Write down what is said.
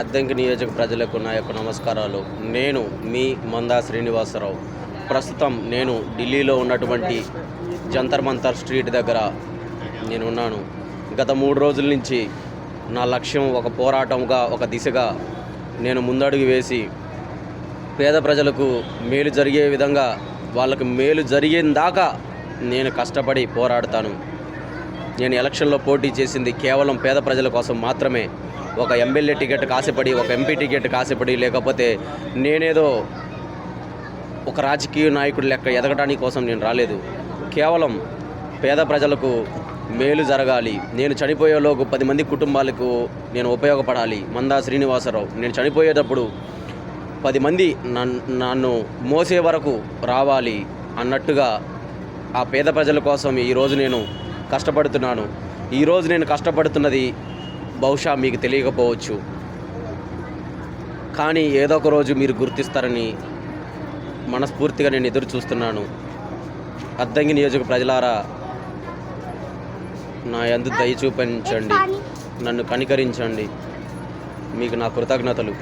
అద్దంకి నియోజక ప్రజలకు నా యొక్క నమస్కారాలు. నేను మీ మందా శ్రీనివాసరావు. ప్రస్తుతం నేను ఢిల్లీలో ఉన్నటువంటి జంతర్ మంతర్ స్ట్రీట్ దగ్గర నేను ఉన్నాను. గత 3 రోజుల నుంచి నా లక్ష్యం ఒక పోరాటంగా, ఒక దిశగా నేను ముందడుగు వేసి పేద ప్రజలకు మేలు జరిగే విధంగా, వాళ్ళకు మేలు జరిగేందాకా నేను కష్టపడి పోరాడతాను. నేను ఎలక్షన్లో పోటీ చేసింది కేవలం పేద ప్రజల కోసం మాత్రమే. ఒక ఎమ్మెల్యే టికెట్ కాసిపడి, ఒక ఎంపీ టికెట్ కాసిపడి, లేకపోతే నేనేదో ఒక రాజకీయ నాయకుడి లెక్క ఎదగడానికి కోసం నేను రాలేదు. కేవలం పేద ప్రజలకు మేలు జరగాలి. నేను చనిపోయేలోపు 10 మంది కుటుంబాలకు నేను ఉపయోగపడాలి. మందా శ్రీనివాసరావు నేను చనిపోయేటప్పుడు 10 మంది నన్ను మోసే వరకు రావాలి అన్నట్టుగా ఆ పేద ప్రజల కోసం ఈరోజు నేను కష్టపడుతున్నాను. ఈరోజు నేను కష్టపడుతున్నది బహుశా మీకు తెలియకపోవచ్చు, కానీ ఏదో ఒక రోజు మీరు గుర్తిస్తారని మనస్ఫూర్తిగా నేను ఎదురు చూస్తున్నాను. అద్దంకి నియోజక ప్రజలారా, నా యందు దయ చూపించండి, నన్ను కనికరించండి. మీకు నా కృతజ్ఞతలు.